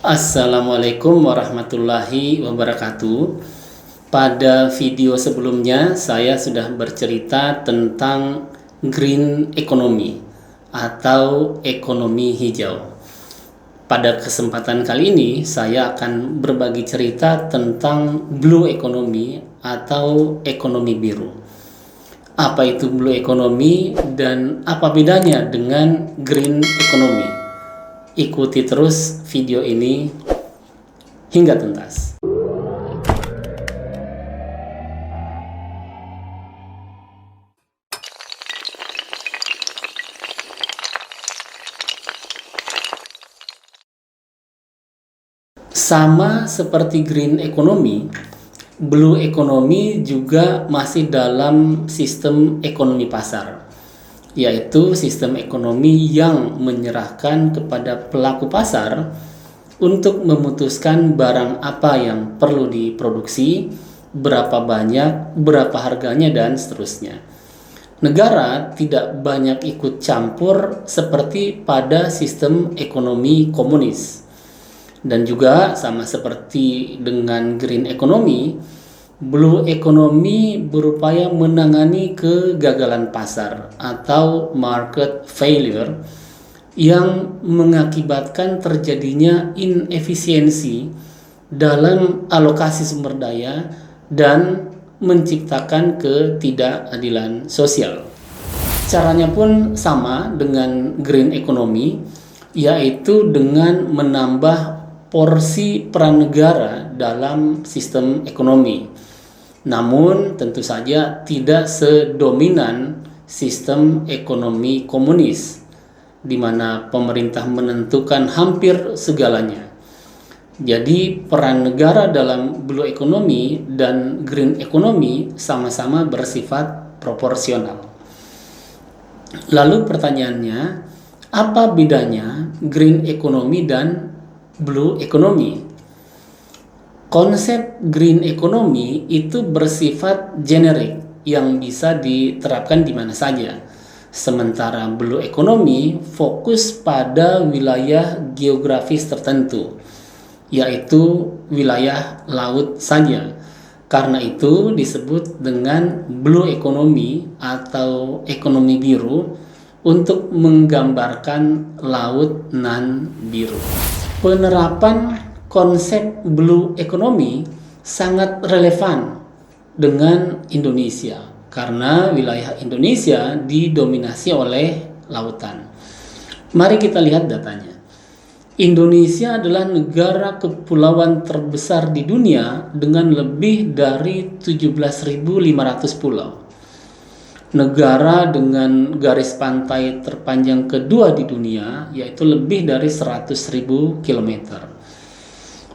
Assalamualaikum warahmatullahi wabarakatuh. Pada video sebelumnya saya sudah bercerita tentang green economy atau ekonomi hijau. Pada kesempatan kali ini saya akan berbagi cerita tentang blue economy atau ekonomi biru. Apa itu blue economy dan apa bedanya dengan green economy? Ikuti terus video ini hingga tuntas. Sama seperti green economy, blue economy juga masih dalam sistem ekonomi pasar, yaitu sistem ekonomi yang menyerahkan kepada pelaku pasar untuk memutuskan barang apa yang perlu diproduksi, berapa banyak, berapa harganya, dan seterusnya. Negara tidak banyak ikut campur seperti pada sistem ekonomi komunis. Dan juga sama seperti dengan green economy, blue economy berupaya menangani kegagalan pasar atau market failure yang mengakibatkan terjadinya inefisiensi dalam alokasi sumber daya dan menciptakan ketidakadilan sosial. Caranya pun sama dengan green economy, yaitu dengan menambah porsi peran negara dalam sistem ekonomi. Namun tentu saja tidak sedominan sistem ekonomi komunis, di mana pemerintah menentukan hampir segalanya. Jadi peran negara dalam blue economy dan green economy sama-sama bersifat proporsional. Lalu pertanyaannya, apa bedanya green economy dan blue economy? Konsep green economy itu bersifat generik yang bisa diterapkan di mana saja. Sementara blue economy fokus pada wilayah geografis tertentu, yaitu wilayah laut saja. Karena itu disebut dengan blue economy atau ekonomi biru untuk menggambarkan laut nan biru. Penerapan konsep blue economy sangat relevan dengan Indonesia karena wilayah Indonesia didominasi oleh lautan. Mari kita lihat datanya. Indonesia adalah negara kepulauan terbesar di dunia dengan lebih dari 17.500 pulau. Negara dengan garis pantai terpanjang kedua di dunia, yaitu lebih dari 100.000 km.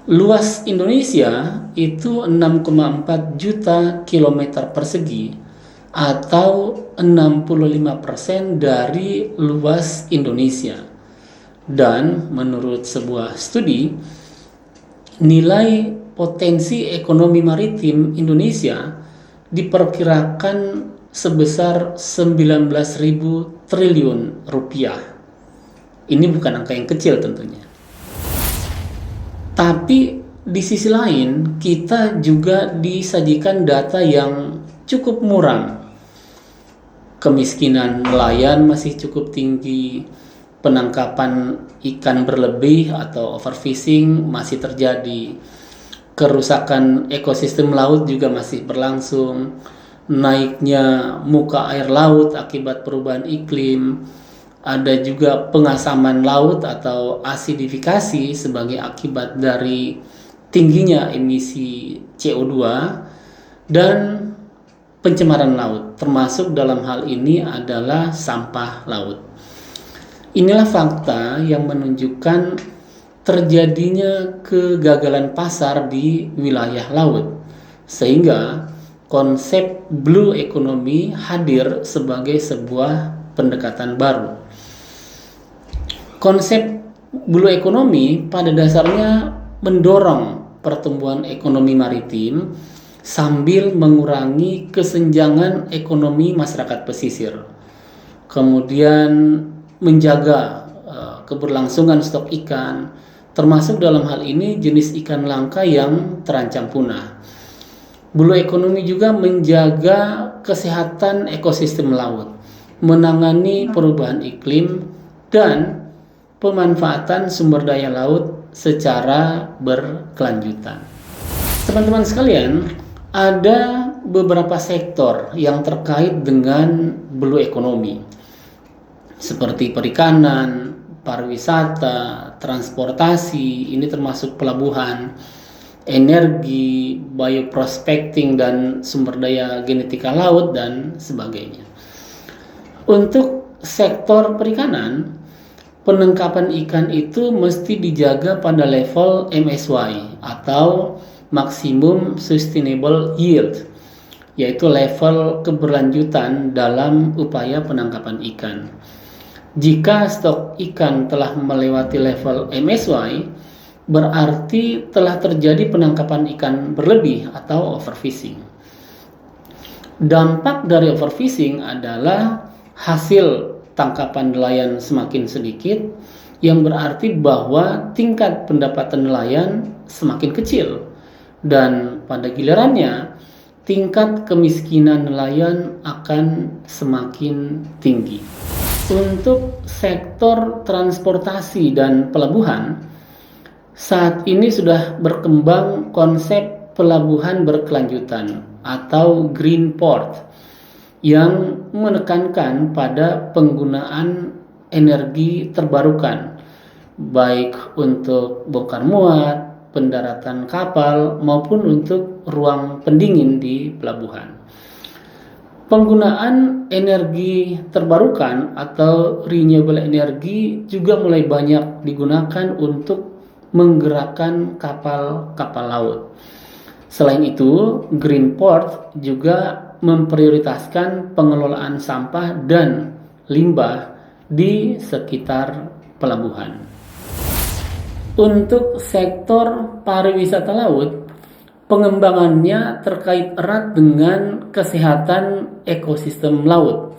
Luas Indonesia itu 6,4 juta kilometer persegi atau 65% dari luas Indonesia. Dan menurut sebuah studi, nilai potensi ekonomi maritim Indonesia diperkirakan sebesar 19.000 triliun rupiah. Ini bukan angka yang kecil tentunya. Tapi di sisi lain kita juga disajikan data yang cukup muram. Kemiskinan nelayan masih cukup tinggi, penangkapan ikan berlebih atau overfishing masih terjadi, kerusakan ekosistem laut juga masih berlangsung, naiknya muka air laut akibat perubahan iklim, ada juga pengasaman laut atau asidifikasi sebagai akibat dari tingginya emisi CO2 dan pencemaran laut, termasuk dalam hal ini adalah sampah laut. Inilah fakta yang menunjukkan terjadinya kegagalan pasar di wilayah laut, sehingga konsep blue economy hadir sebagai sebuah pendekatan baru. Konsep blue economy pada dasarnya mendorong pertumbuhan ekonomi maritim sambil mengurangi kesenjangan ekonomi masyarakat pesisir. Kemudian menjaga keberlangsungan stok ikan, termasuk dalam hal ini jenis ikan langka yang terancam punah. Blue economy juga menjaga kesehatan ekosistem laut, menangani perubahan iklim, dan pemanfaatan sumber daya laut secara berkelanjutan. Teman-teman sekalian, ada beberapa sektor yang terkait dengan blue economy, seperti perikanan, pariwisata, transportasi, ini termasuk pelabuhan, energi, bioprospecting dan sumber daya genetika laut, dan sebagainya. Untuk sektor perikanan, penangkapan ikan itu mesti dijaga pada level MSY atau Maximum Sustainable Yield, yaitu level keberlanjutan dalam upaya penangkapan ikan. Jika stok ikan telah melewati level MSY, berarti telah terjadi penangkapan ikan berlebih atau overfishing. Dampak dari overfishing adalah hasil tangkapan nelayan semakin sedikit, yang berarti bahwa tingkat pendapatan nelayan semakin kecil, dan pada gilirannya tingkat kemiskinan nelayan akan semakin tinggi. Untuk sektor transportasi dan pelabuhan, saat ini sudah berkembang konsep pelabuhan berkelanjutan atau green port yang menekankan pada penggunaan energi terbarukan, baik untuk bongkar muat, pendaratan kapal, maupun untuk ruang pendingin di pelabuhan. Penggunaan energi terbarukan atau renewable energy juga mulai banyak digunakan untuk menggerakkan kapal-kapal laut. Selain itu, Green Port juga memprioritaskan pengelolaan sampah dan limbah di sekitar pelabuhan. Untuk sektor pariwisata laut, pengembangannya terkait erat dengan kesehatan ekosistem laut,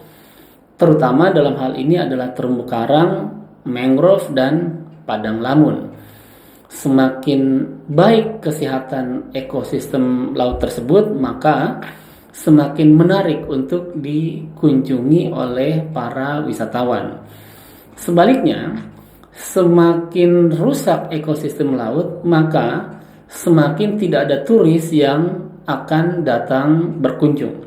terutama dalam hal ini adalah terumbu karang, mangrove, dan padang lamun. Semakin baik kesehatan ekosistem laut tersebut, maka semakin menarik untuk dikunjungi oleh para wisatawan. Sebaliknya, semakin rusak ekosistem laut, maka semakin tidak ada turis yang akan datang berkunjung.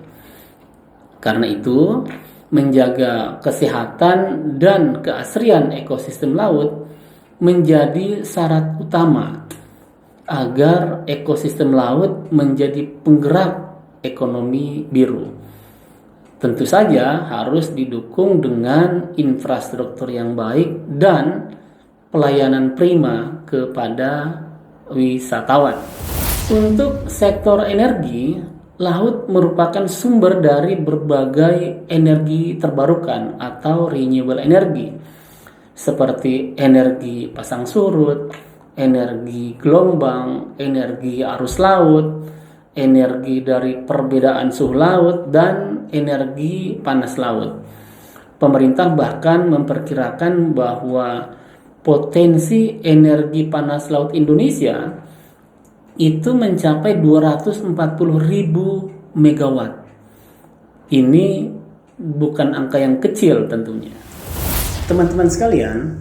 Karena itu, menjaga kesehatan dan keasrian ekosistem laut menjadi syarat utama agar ekosistem laut menjadi penggerak ekonomi biru. Tentu saja harus didukung dengan infrastruktur yang baik dan pelayanan prima kepada wisatawan. Untuk sektor energi, laut merupakan sumber dari berbagai energi terbarukan atau renewable energy, seperti energi pasang surut, energi gelombang, energi arus laut, energi dari perbedaan suhu laut, dan energi panas laut. Pemerintah bahkan memperkirakan bahwa potensi energi panas laut Indonesia itu mencapai 240.000 megawatt. Ini bukan angka yang kecil tentunya. Teman-teman sekalian,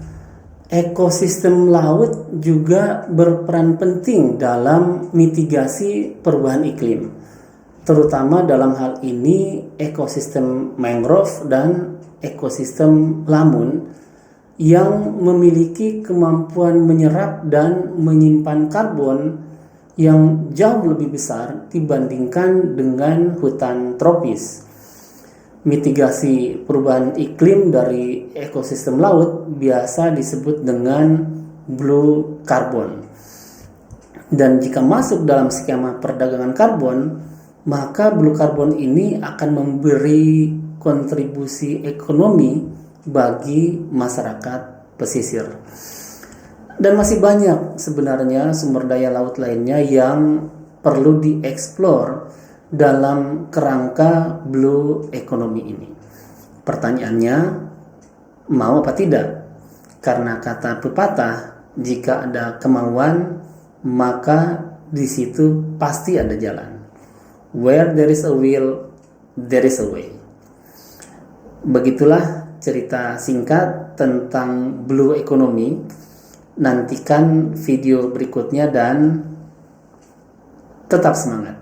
ekosistem laut juga berperan penting dalam mitigasi perubahan iklim, terutama dalam hal ini ekosistem mangrove dan ekosistem lamun yang memiliki kemampuan menyerap dan menyimpan karbon yang jauh lebih besar dibandingkan dengan hutan tropis. Mitigasi perubahan iklim dari ekosistem laut biasa disebut dengan blue carbon. Dan jika masuk dalam skema perdagangan karbon, maka blue carbon ini akan memberi kontribusi ekonomi bagi masyarakat pesisir. Dan masih banyak sebenarnya sumber daya laut lainnya yang perlu dieksplor dalam kerangka blue economy ini. Pertanyaannya, mau apa tidak? Karena kata pepatah, Jika ada kemauan, maka di situ pasti ada jalan. Where there is a will, there is a way. Begitulah cerita singkat tentang Blue Economy. Nantikan video berikutnya dan tetap semangat.